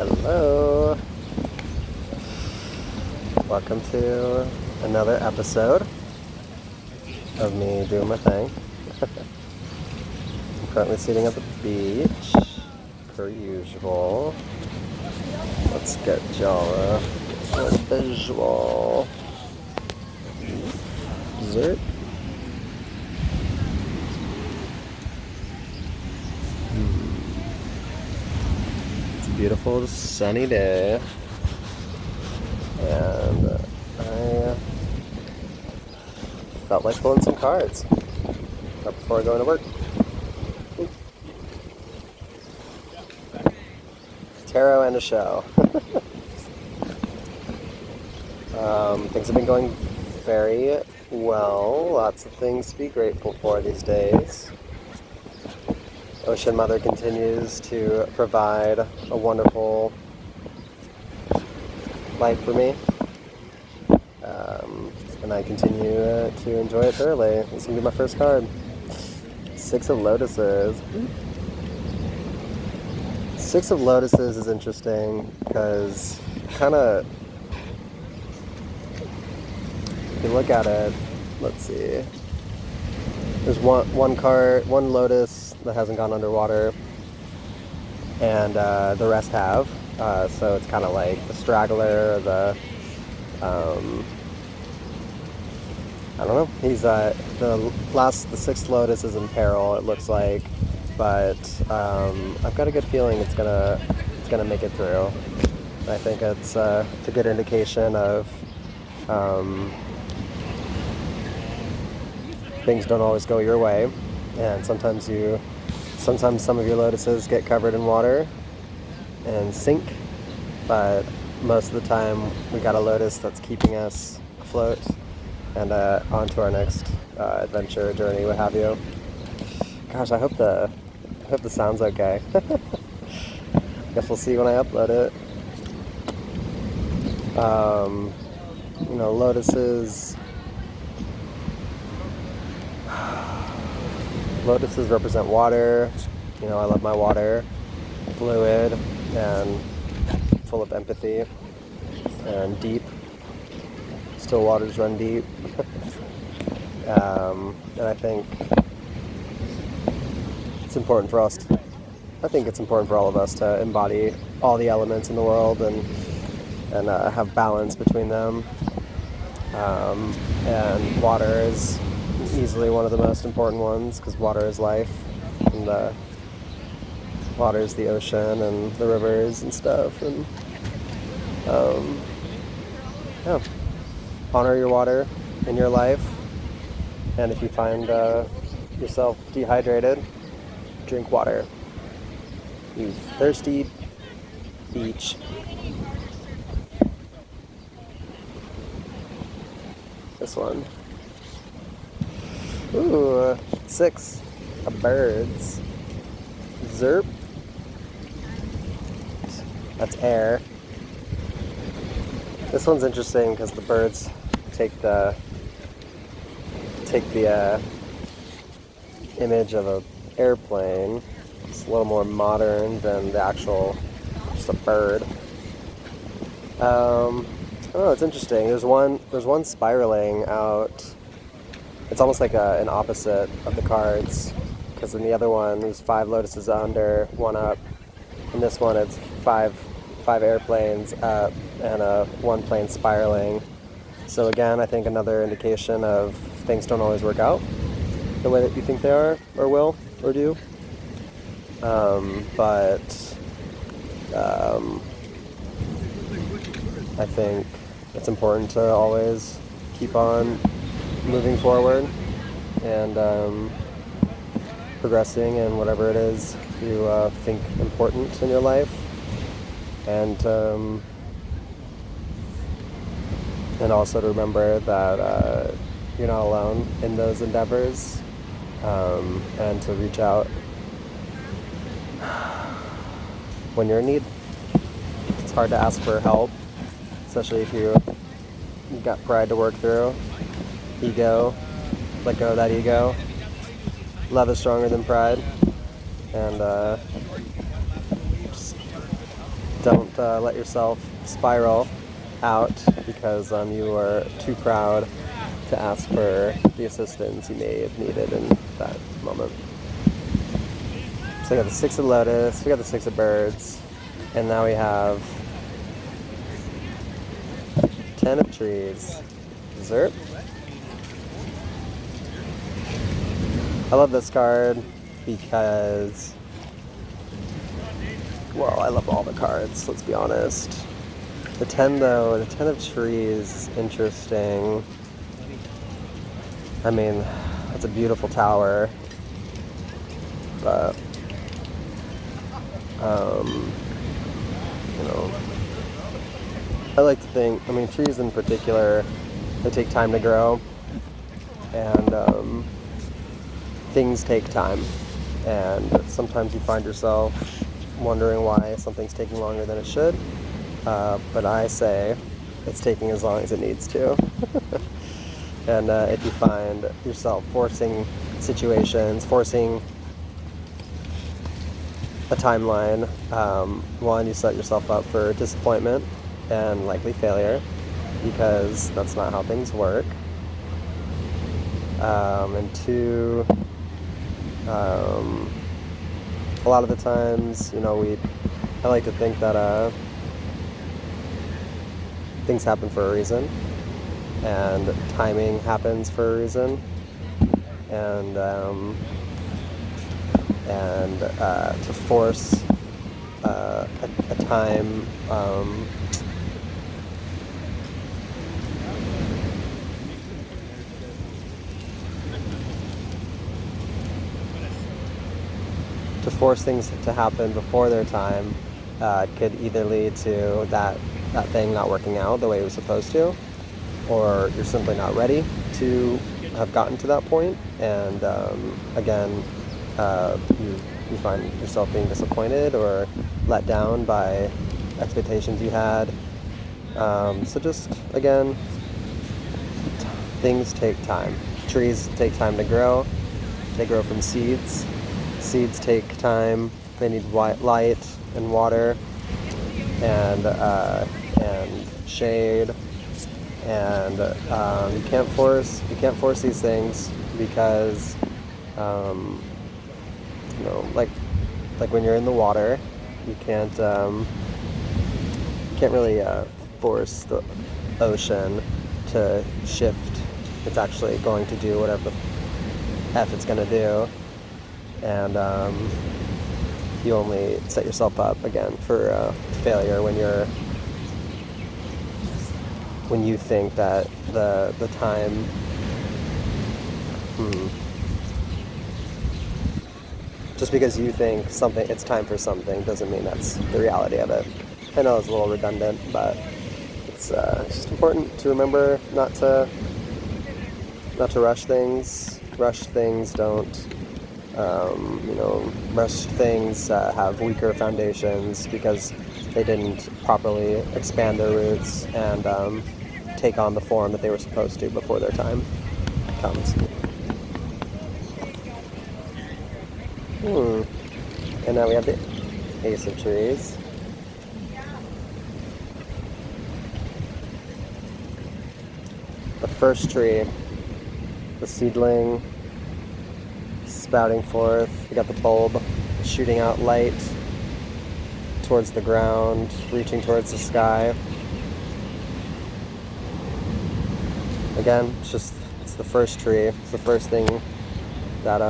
Hello. Welcome to another episode of me doing my thing. I'm currently sitting at the beach, per usual. Let's get y'all a visual. Dessert. It's a beautiful sunny day, and I felt like pulling some cards right before going to work. Tarot and a show. Things have been going very well. Lots of things to be grateful for these days. Ocean Mother continues to provide a wonderful life for me. And I continue to enjoy it thoroughly. This is going to be my first card. Six of Lotuses. Six of Lotuses is interesting because kind of, if you look at it, let's see. There's one card, one lotus that hasn't gone underwater, and the rest have. So it's kind of like the straggler, the I don't know. He's the sixth lotus is in peril. It looks like, but I've got a good feeling it's gonna make it through. I think it's a good indication of things don't always go your way, and sometimes some of your lotuses get covered in water and sink, but most of the time we got a lotus that's keeping us afloat and on to our next adventure, journey, what have you. Gosh, I hope the sound's okay. Guess we'll see when I upload it. Lotuses represent water. I love my water. Fluid and full of empathy and deep. Still waters run deep. And I think it's important for us. I think it's important for all of us to embody all the elements in the world and have balance between them. And water is easily one of the most important ones because water is life, and water is the ocean and the rivers and stuff. And yeah, honor your water in your life. And if you find yourself dehydrated, drink water. You thirsty beach. This one. Ooh, 6 of birds. Zerp. That's air. This one's interesting because the birds take the image of an airplane. It's a little more modern than the actual just a bird. Oh, it's interesting. There's one spiraling out. It's almost like an opposite of the cards, because in the other one there's 5 lotuses under, 1 up. In this one it's five airplanes up and 1 plane spiraling. So again, I think another indication of things don't always work out the way that you think they are, or will, or do. But I think it's important to always keep on moving forward and progressing in whatever it is you think important in your life, and also to remember that you're not alone in those endeavors, and to reach out when you're in need. It's hard to ask for help, especially if you've got pride to work through, ego. Let go of that ego. Love is stronger than pride, and just Don't let yourself spiral out because you are too proud to ask for the assistance you may have needed in that moment. So we got the 6 of lotus, we got the 6 of birds, and now we have 10 of trees. Dessert. I love this card because, well, I love all the cards, let's be honest. The 10 though, the 10 of trees is interesting. I mean, that's a beautiful tower, but, you know, I like to think, I mean, trees in particular, they take time to grow, and things take time, and sometimes you find yourself wondering why something's taking longer than it should, but I say it's taking as long as it needs to. And if you find yourself forcing situations, forcing a timeline, one, you set yourself up for disappointment and likely failure, because that's not how things work. And two, a lot of the times, you know, I like to think that things happen for a reason, and timing happens for a reason, and to force a time, to force things to happen before their time could either lead to that thing not working out the way it was supposed to, or you're simply not ready to have gotten to that point, and again, you find yourself being disappointed or let down by expectations you had. So just, again, things take time. Trees take time to grow. They grow from seeds. Seeds take time. They need light and water and shade, and you can't force these things, because you know, like when you're in the water, you can't really force the ocean to shift. It's actually going to do whatever the F it's going to do, and you only set yourself up again for failure when you think that the time just because you think it's time for something doesn't mean that's the reality of it. I know it's a little redundant, but it's just important to remember not to rush things. Rush things don't rush things have weaker foundations because they didn't properly expand their roots and take on the form that they were supposed to before their time comes. And now we have the Ace of Trees. The first tree, the seedling, spouting forth. We got the bulb shooting out light towards the ground, reaching towards the sky. Again, it's the first tree. It's the first thing that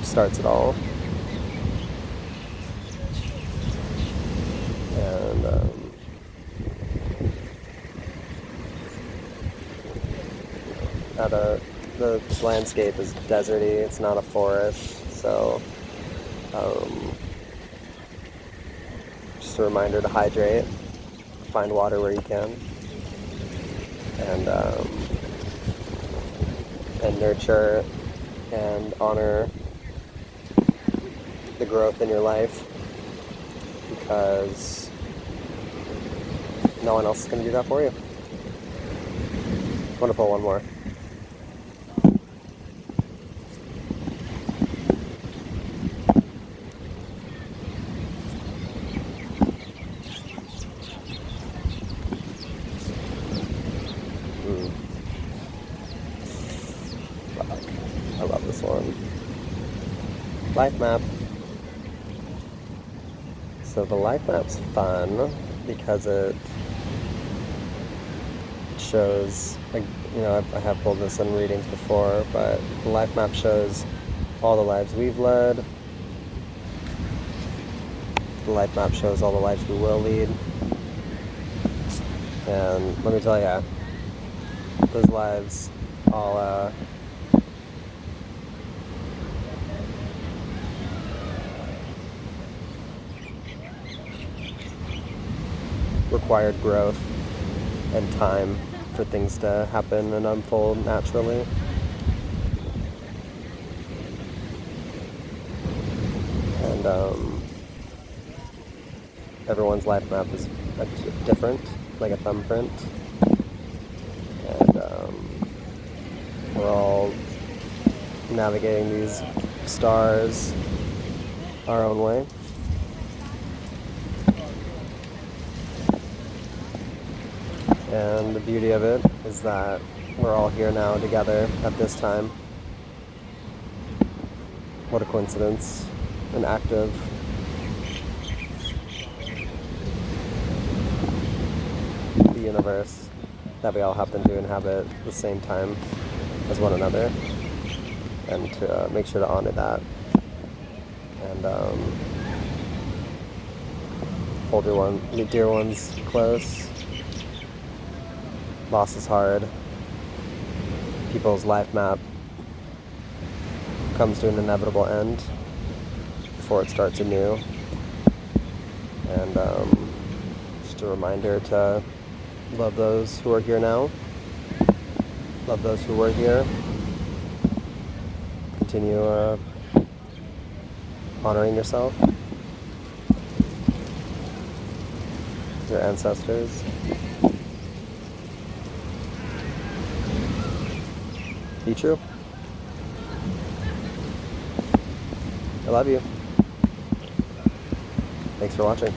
starts it all. And the landscape is deserty. It's not a forest, so just a reminder to hydrate, find water where you can, and nurture and honor the growth in your life, because no one else is going to do that for you. I want to pull one more. life map. So the life map's fun because it shows, like, I have pulled this in readings before, but the life map shows all the lives we've led. The life map shows all the lives we will lead. And let me tell you, those lives all required growth and time for things to happen and unfold naturally. And everyone's life map is different, like a thumbprint. And we're all navigating these stars our own way. And the beauty of it is that we're all here now together at this time. What a coincidence. An act of the universe that we all happen to inhabit the same time as one another, and to make sure to honor that and hold your dear ones close. Loss is hard. People's life map comes to an inevitable end before it starts anew. And just a reminder to love those who are here now. Love those who were here. Continue honoring yourself, your ancestors. Be true. I love you. Thanks for watching.